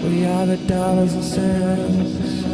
We are the dollars and cents.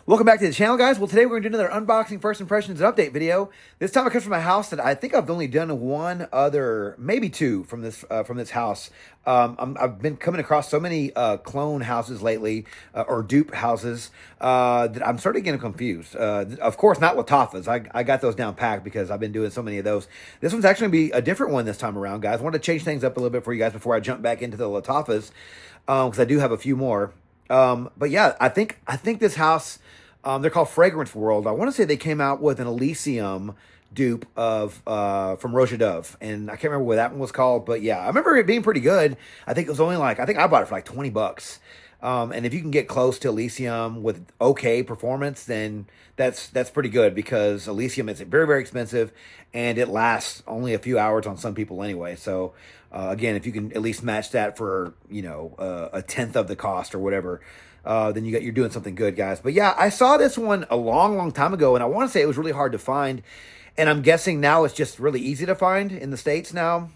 Welcome back to the channel, guys. Well, today we're going to do another unboxing, first impressions, and update video. This time it comes from a house that I think I've only done one other, maybe two from this house. I've been coming across so many clone houses lately, or dupe houses, that I'm starting getting confused. Of course, not Latifahs. I got those down packed because I've been doing so many of those. This one's actually going to be a different one this time around, guys. I wanted to change things up a little bit for you guys before I jump back into the Latifahs, because I do have a few more. But yeah, I think this house, they're called Fragrance World. I want to say they came out with an Elysium dupe of from Roja Dove, and I can't remember what that one was called, but yeah, I remember it being pretty good. I think it was only like, I think I bought it for like 20 bucks. And if you can get close to Elysium with okay performance, then that's pretty good, because Elysium is very, very expensive and it lasts only a few hours on some people anyway. So again, if you can at least match that for, you know, a tenth of the cost or whatever, then you're doing something good, guys. But yeah, I saw this one a long time ago, and I want to say it was really hard to find. And I'm guessing now it's just really easy to find in the States now,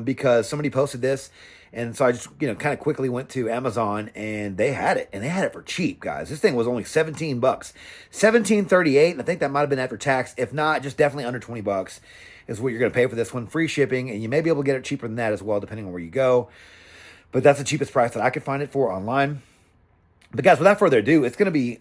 because somebody posted this. And so I just, you know, kind of quickly went to Amazon, and they had it, and they had it for cheap, guys. This thing was only 17 bucks, 17.38, and I think that might have been after tax. If not, just definitely under 20 bucks is what you're going to pay for this one. Free shipping, and you may be able to get it cheaper than that as well, depending on where you go. But that's the cheapest price that I could find it for online. But guys, without further ado, it's going to be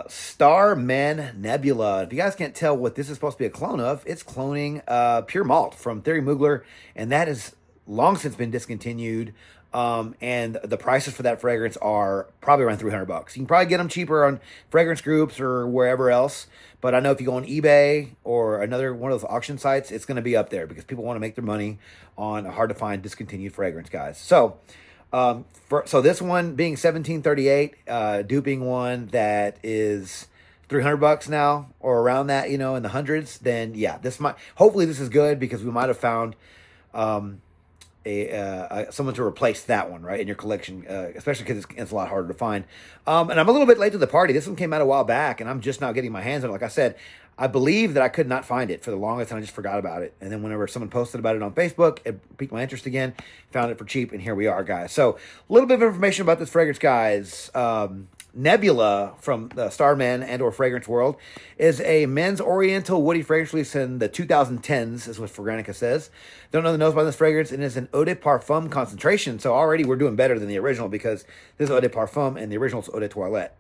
Starman Nebula. If you guys can't tell what this is supposed to be a clone of, it's cloning Pure Malt from Theory Mugler, and that has long since been discontinued. And the prices for that fragrance are probably around 300 bucks. You can probably get them cheaper on fragrance groups or wherever else. But I know if you go on eBay or another one of those auction sites, it's going to be up there because people want to make their money on a hard to find discontinued fragrance, guys. So so this one being 17.38, duping one that is 300 bucks now or around that, you know, in the hundreds, then yeah, hopefully this is good, because we might have found someone to replace that one, right, in your collection, especially because it's a lot harder to find. And I'm a little bit late to the party. This one came out a while back, and I'm just now getting my hands on it. Like I said, I believe that I could not find it for the longest, and I just forgot about it. And then whenever someone posted about it on Facebook, it piqued my interest again, found it for cheap, and here we are, guys. So a little bit of information about this fragrance, guys. Nebula from the Starman and or Fragrance World is a men's oriental woody fragrance release in the 2010s, is what Fragrantica says. Don't know the nose by this fragrance, and it's an eau de parfum concentration. So already we're doing better than the original, because this is eau de parfum and the original is eau de toilette.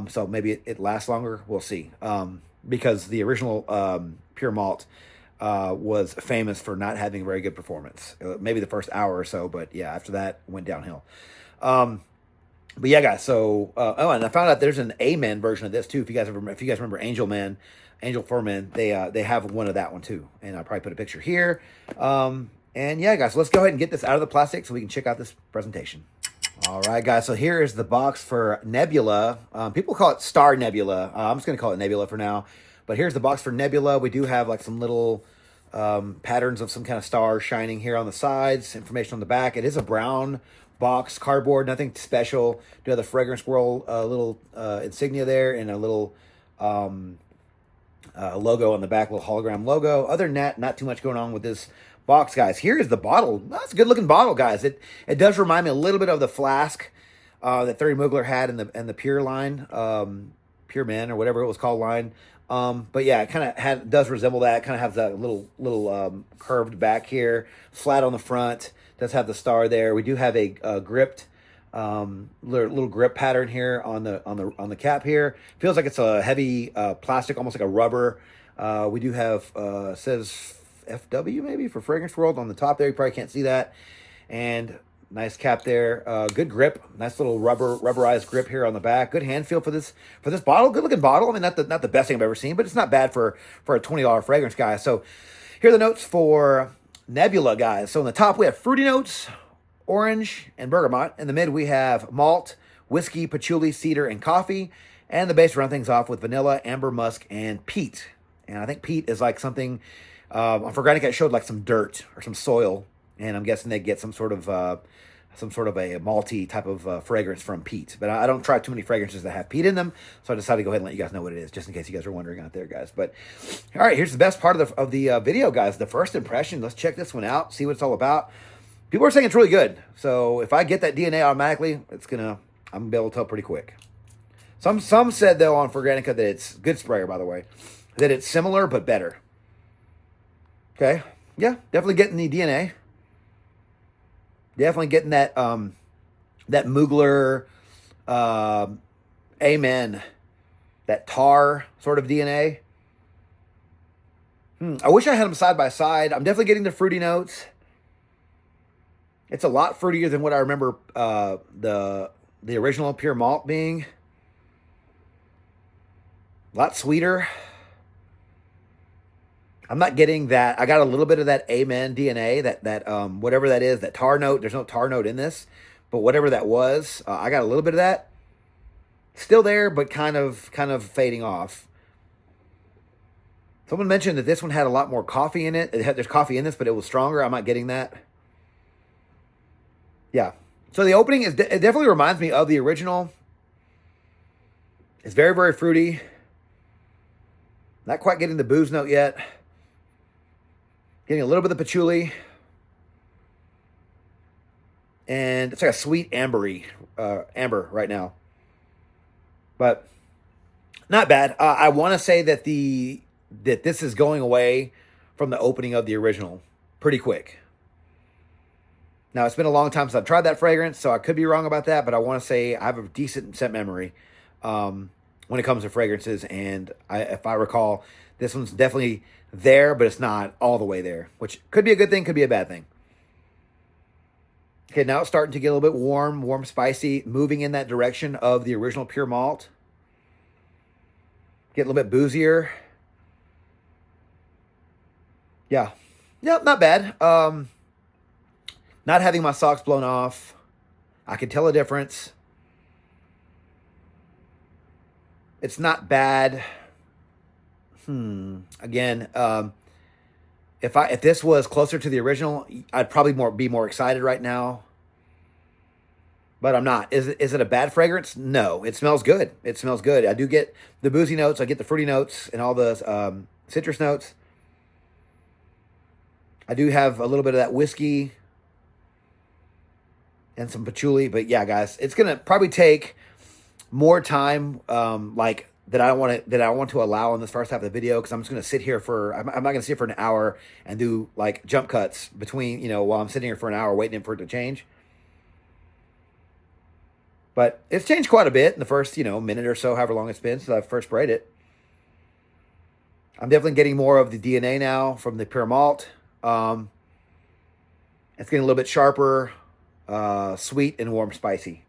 So maybe it lasts longer. We'll see. Because the original Pure Malt was famous for not having very good performance. Maybe the first hour or so, but yeah, after that went downhill. But yeah, guys. So and I found out there's an Amen version of this too. If you guys remember Angel Fur Man, they have one of that one too. And I'll probably put a picture here. And yeah, guys, so let's go ahead and get this out of the plastic so we can check out this presentation. All right, guys, so here is the box for Nebula. People call it Star Nebula. I'm just going to call it Nebula for now. But here's the box for Nebula. We do have like some little patterns of some kind of star shining here on the sides. Information on the back. It is a brown box, cardboard, nothing special. Do have the Fragrance World little insignia there, and a little logo on the back, little hologram logo. Other than that, not too much going on with this box, guys. Here is the bottle. That's a good looking bottle, guys. It does remind me a little bit of the flask that Theory Mugler had in the Pure line, Pure Man or whatever it was called line. But yeah, it kind of does resemble that. It kind of has that little curved back here, flat on the front. Does have the star there. We do have a gripped little grip pattern here on the cap here. Feels like it's a heavy plastic, almost like a rubber. We do have says FW maybe for Fragrance World on the top there. You probably can't see that. And nice cap there. Good grip. Nice little rubberized grip here on the back. Good hand feel for this bottle. Good looking bottle. I mean, not the best thing I've ever seen, but it's not bad for a $20 fragrance, guys. So here are the notes for Nebula, guys. So in the top we have fruity notes, orange and bergamot. In the mid we have malt, whiskey, patchouli, cedar, and coffee. And the base round things off with vanilla, amber, musk, and peat. And I think peat is like something on Fragrantica it showed like some dirt or some soil, and I'm guessing they get some sort of a malty type of fragrance from peat. But I don't try too many fragrances that have peat in them, so I decided to go ahead and let you guys know what it is, just in case you guys are wondering out there, guys. But all right, here's the best part of the video, guys. The first impression. Let's check this one out, see what it's all about. People are saying it's really good. So if I get that DNA automatically, I'm gonna be able to tell pretty quick. Some said though on Forgranica that it's good sprayer, by the way, that it's similar but better. Okay, yeah, definitely getting the DNA. Definitely getting that that Mugler, Amen, that tar sort of DNA. I wish I had them side by side. I'm definitely getting the fruity notes. It's a lot fruitier than what I remember the original pure malt being. A lot sweeter. I'm not getting that. I got a little bit of that Amen DNA, that whatever that is, that tar note. There's no tar note in this, but whatever that was, I got a little bit of that. Still there, but kind of fading off. Someone mentioned that this one had a lot more coffee in it. There's coffee in this, but it was stronger. I'm not getting that. Yeah. So the opening it definitely reminds me of the original. It's very, very fruity. Not quite getting the booze note yet. Getting a little bit of patchouli. And it's like a sweet amber right now. But not bad. I want to say that this is going away from the opening of the original pretty quick. Now, it's been a long time since I've tried that fragrance, so I could be wrong about that, but I want to say I have a decent scent memory when it comes to fragrances, and if I recall, this one's definitely there, but it's not all the way there, which could be a good thing, could be a bad thing. Okay, now it's starting to get a little bit warm, spicy, moving in that direction of the original pure malt. Get a little bit boozier. Yeah, not bad. Not having my socks blown off. I can tell a difference. It's not bad. Again, if this was closer to the original, I'd probably be more excited right now. But I'm not. Is it a bad fragrance? No. It smells good. It smells good. I do get the boozy notes. I get the fruity notes and all the citrus notes. I do have a little bit of that whiskey and some patchouli. But yeah, guys, it's gonna probably take more time, that I want to allow in this first half of the video, because I'm just gonna sit here I'm not gonna sit for an hour and do like jump cuts between, while I'm sitting here for an hour waiting for it to change. But it's changed quite a bit in the first, minute or so, however long it's been since I first sprayed it. I'm definitely getting more of the DNA now from the pure malt. It's getting a little bit sharper, sweet and warm, spicy.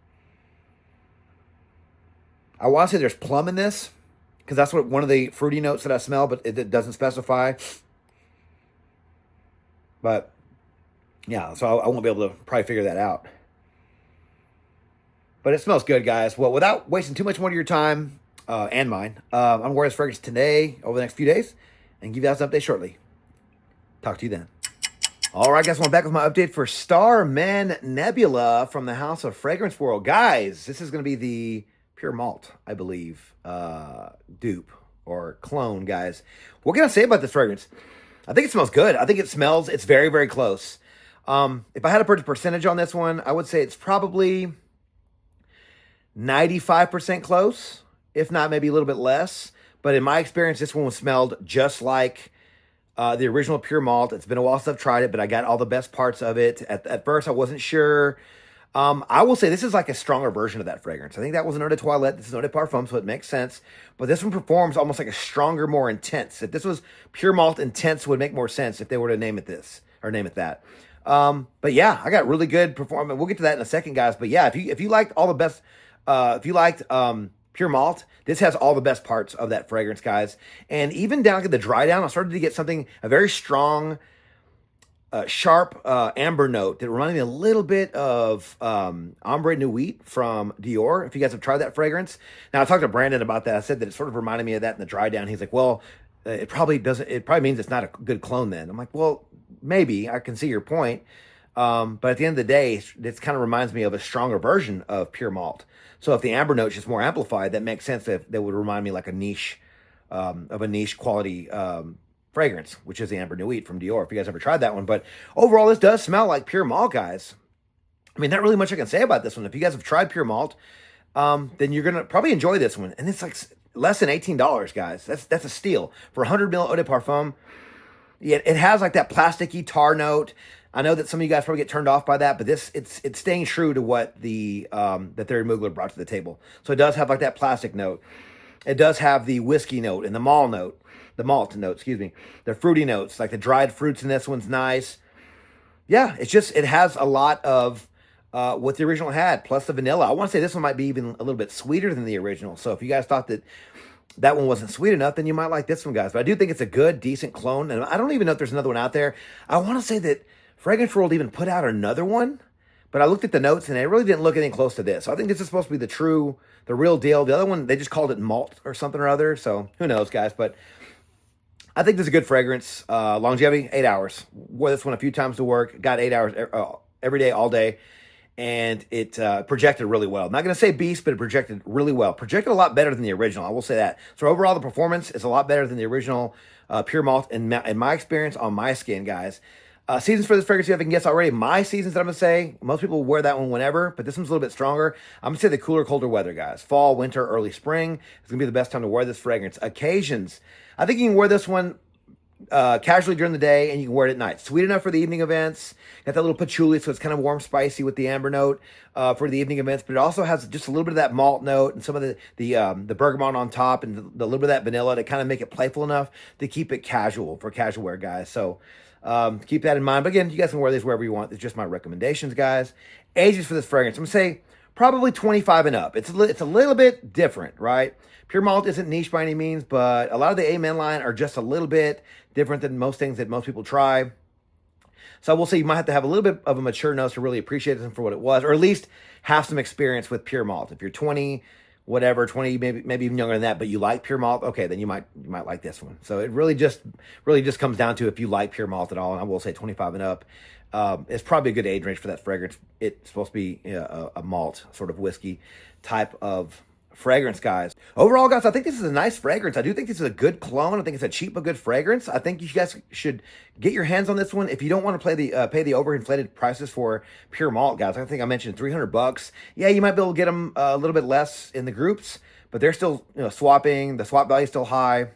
I want to say there's plum in this, because that's one of the fruity notes that I smell, but it doesn't specify. But yeah, so I won't be able to probably figure that out. But it smells good, guys. Well, without wasting too much more of your time and mine, I'm going to wear this fragrance today, over the next few days, and give you guys an update shortly. Talk to you then. All right, guys, I'm back with my update for Starman Nebula from the House of Fragrance World. Guys, this is going to be the pure malt, I believe, dupe or clone, guys. What can I say about this fragrance? I think it smells good. I think it's very, very close. If I had to put a percentage on this one, I would say it's probably 95% close, if not maybe a little bit less. But in my experience, this one smelled just like the original pure malt. It's been a while since I've tried it, but I got all the best parts of it. At first, I wasn't sure. I will say this is like a stronger version of that fragrance. I think that was an Eau de Toilette. This is Eau de Parfum, so it makes sense. But this one performs almost like a stronger, more intense. If this was pure malt intense, would make more sense if they were to name it this or name it that. But yeah, I got really good performance. We'll get to that in a second, guys. But yeah, if you liked all the best, if you liked pure malt, this has all the best parts of that fragrance, guys. And even down to the dry down, I started to get a very strong, sharp amber note that reminded me a little bit of Ombre Nuit from Dior, if you guys have tried that fragrance. Now, I talked to Brandon about that. I said that it sort of reminded me of that in the dry down. He's like, well, it probably means it's not a good clone then. I'm like, well, maybe. I can see your point. But at the end of the day, this kind of reminds me of a stronger version of pure malt. So if the amber note is just more amplified, that makes sense. That would remind me like a niche, of a niche quality fragrance, which is the Amber Nuit from Dior, if you guys ever tried that one. But overall, this does smell like pure malt, guys. I mean, not really much I can say about this one. If you guys have tried pure malt, then you're going to probably enjoy this one. And it's like less than $18, guys. That's a steal. For 100 ml Eau de Parfum, yeah, it has like that plasticky tar note. I know that some of you guys probably get turned off by that, but it's staying true to what the that Thierry Mugler brought to the table. So it does have like that plastic note. It does have the whiskey note and the malt note, excuse me. The fruity notes, like the dried fruits in this one's nice. Yeah, it has a lot of what the original had, plus the vanilla. I want to say this one might be even a little bit sweeter than the original. So if you guys thought that one wasn't sweet enough, then you might like this one, guys. But I do think it's a good, decent clone. And I don't even know if there's another one out there. I want to say that Fragrance World even put out another one, but I looked at the notes and it really didn't look anything close to this. So I think this is supposed to be the real deal. The other one, they just called it malt or something or other. So who knows, guys. But I think this is a good fragrance. Longevity, 8 hours. Wore this one a few times to work. Got 8 hours every day, all day. And it projected really well. I'm not going to say beast, but it projected really well. Projected a lot better than the original. I will say that. So overall, the performance is a lot better than the original Pure Malt in my experience on my skin, guys. Seasons for this fragrance, you have to guess already. My seasons that I'm going to say, most people wear that one whenever, but this one's a little bit stronger. I'm going to say the cooler, colder weather, guys. Fall, winter, early spring is going to be the best time to wear this fragrance. Occasions, I think you can wear this one casually during the day, and you can wear it at night. Sweet enough for the evening events. Got that little patchouli, so it's kind of warm, spicy with the amber note for the evening events. But it also has just a little bit of that malt note and some of the bergamot on top, and the little bit of that vanilla to kind of make it playful enough to keep it casual for casual wear, guys. So keep that in mind. But again, you guys can wear these wherever you want. It's just my recommendations, guys. Ages for this fragrance, I'm gonna say probably 25 and up. It's a little bit different, right? Pure Malt isn't niche by any means, but a lot of the Amen line are just a little bit different than most things that most people try. So we'll say you might have to have a little bit of a mature nose to really appreciate them for what it was, or at least have some experience with Pure Malt. If you're 20, whatever, 20, maybe even younger than that, but you like Pure Malt, okay, then you might like this one. So it really just comes down to if you like Pure Malt at all, and I will say 25 and up. It's probably a good age range for that fragrance. It's supposed to be a malt sort of whiskey type of fragrance, guys. Overall, guys, I think this is a nice fragrance. I do think this is a good clone. I think it's a cheap but good fragrance. I think you guys should get your hands on this one if you don't want to pay the overinflated prices for Pure Malt, guys. I think I mentioned $300. Yeah, you might be able to get them a little bit less in the groups, but they're still swapping. The swap value is still high.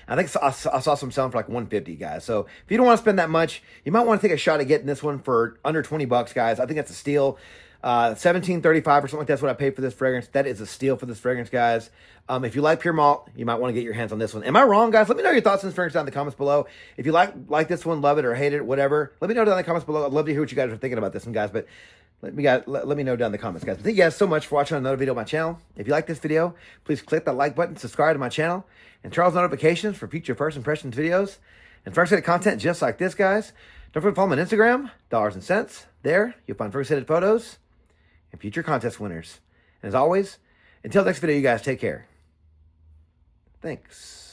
I think I saw some selling for like $150, guys. So if you don't want to spend that much, you might want to take a shot at getting this one for under $20, guys. I think that's a steal. $17.35 or something like that's what I paid for this fragrance. That is a steal for this fragrance, guys. If you like Pure Malt, you might want to get your hands on this one. Am I wrong, guys? Let me know your thoughts on this fragrance down in the comments below. If you like this one, love it or hate it, whatever, let me know down in the comments below. I'd love to hear what you guys are thinking about this one, guys. But let me know down in the comments, guys. But thank you guys so much for watching another video on my channel. If you like this video, please click that like button, subscribe to my channel, and turn on notifications for future first impressions videos and first-aided content just like this, guys. Don't forget to follow me on Instagram, Dollars and Cents. There, you'll find first-aided photos and future contest winners. And as always, until next video, you guys take care. Thanks.